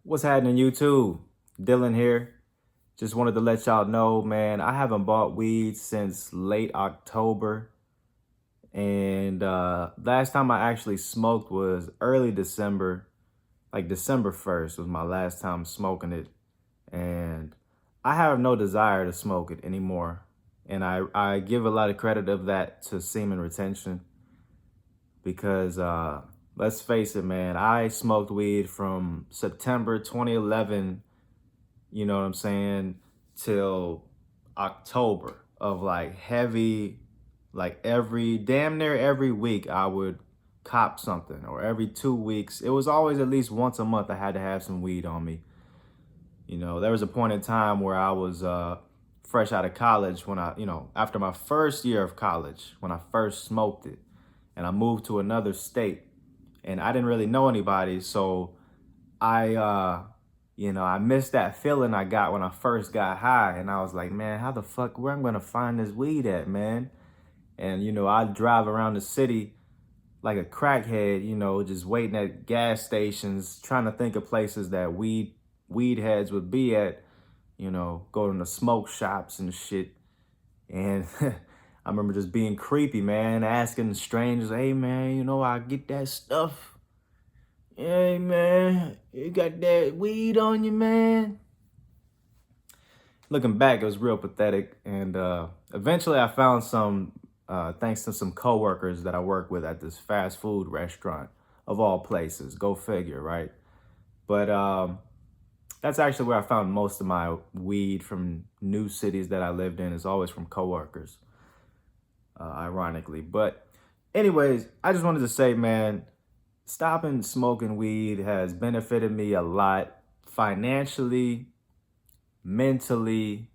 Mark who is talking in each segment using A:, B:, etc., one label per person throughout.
A: What's happening, YouTube? Dylan here. Just wanted to let y'all know, man, I haven't bought weed since late October. And last time I actually smoked was early December, like December 1st was my last time smoking it. And I have no desire to smoke it anymore. And I give a lot of credit of that to semen retention because let's face it, man, I smoked weed from September 2011, you know what I'm saying, till October of like heavy, like damn near every week I would cop something, or every 2 weeks. It was always at least once a month I had to have some weed on me. You know, there was a point in time where I was fresh out of college when after my first year of college, when I first smoked it, and I moved to another state, and I didn't really know anybody, so I missed that feeling I got when I first got high, and I was like, man, how the fuck, where I'm gonna find this weed at, man? And I'd drive around the city like a crackhead, just waiting at gas stations, trying to think of places that weed heads would be at, going to smoke shops and shit. And I remember just being creepy, man, asking strangers, hey man, I get that stuff. Hey man, you got that weed on you, man? Looking back, it was real pathetic. And eventually I found some, thanks to some coworkers that I work with at this fast food restaurant, of all places. Go figure, right? But that's actually where I found most of my weed from new cities that I lived in. Is always from coworkers, ironically. But anyways, I just wanted to say, man, stopping smoking weed has benefited me a lot financially, mentally,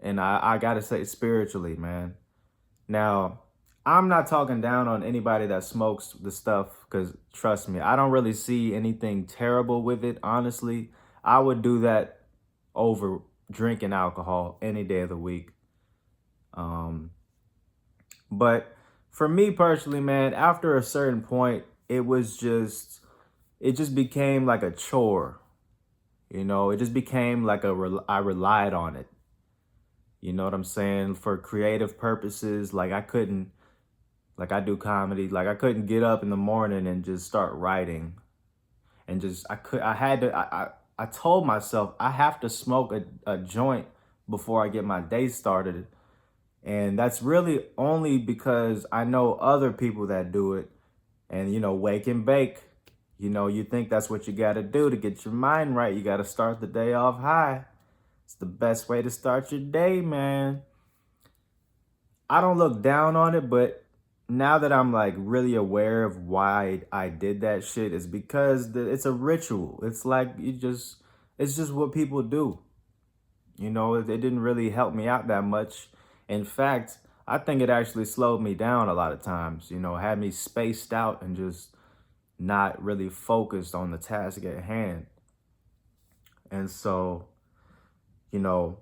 A: and I gotta say spiritually, man. Now, I'm not talking down on anybody that smokes the stuff, because trust me, I don't really see anything terrible with it, honestly. I would do that over drinking alcohol any day of the week. But for me personally, man, after a certain point, it just became like a chore. It just became like I relied on it. You know what I'm saying? For creative purposes, like I do comedy, like I couldn't get up in the morning and just start writing. And just, I told myself I have to smoke a joint before I get my day started. And that's really only because I know other people that do it. And, wake and bake. You think that's what you got to do to get your mind right. You got to start the day off high. It's the best way to start your day, man. I don't look down on it, but now that I'm like really aware of why I did that shit, is because it's a ritual. It's like it's just what people do. It didn't really help me out that much. In fact, I think it actually slowed me down a lot of times, had me spaced out and just not really focused on the task at hand. And so, you know,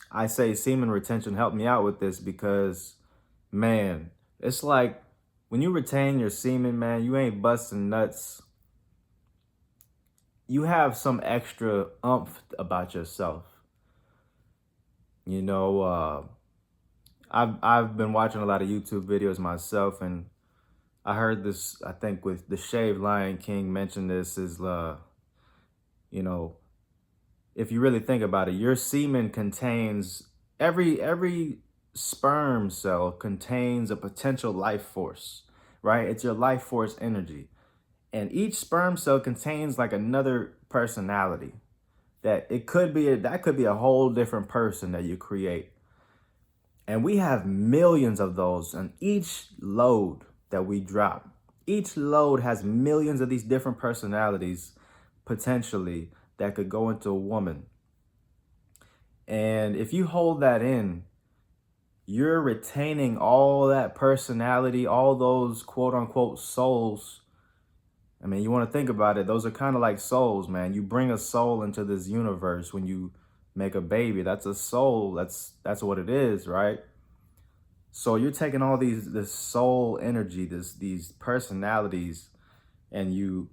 A: I say semen retention helped me out with this because, man, it's like when you retain your semen, man, you ain't busting nuts. You have some extra umph about yourself. I've been watching a lot of YouTube videos myself, and I heard this, I think with the Shaved Lion King mentioned this, is you know, if you really think about it, your semen contains every sperm cell contains a potential life force, right? It's your life force energy. And each sperm cell contains like another personality that that could be a whole different person that you create. And we have millions of those, and each load that we drop, each load has millions of these different personalities potentially that could go into a woman. And if you hold that in, you're retaining all that personality, all those quote unquote souls. I mean, you want to think about it, those are kind of like souls, man. You bring a soul into this universe when you make a baby. That's a soul. That's what it is, right? So you're taking all this soul energy, these personalities, and you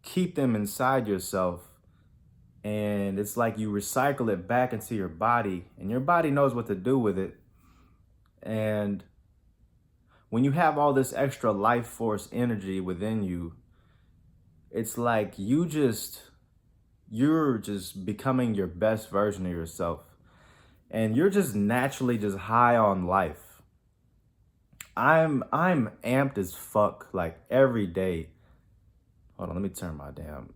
A: keep them inside yourself. And it's like you recycle it back into your body, and your body knows what to do with it. And when you have all this extra life force energy within you, it's like you're just becoming your best version of yourself. And you're just naturally just high on life. I'm amped as fuck like every day. Hold on, let me turn my damn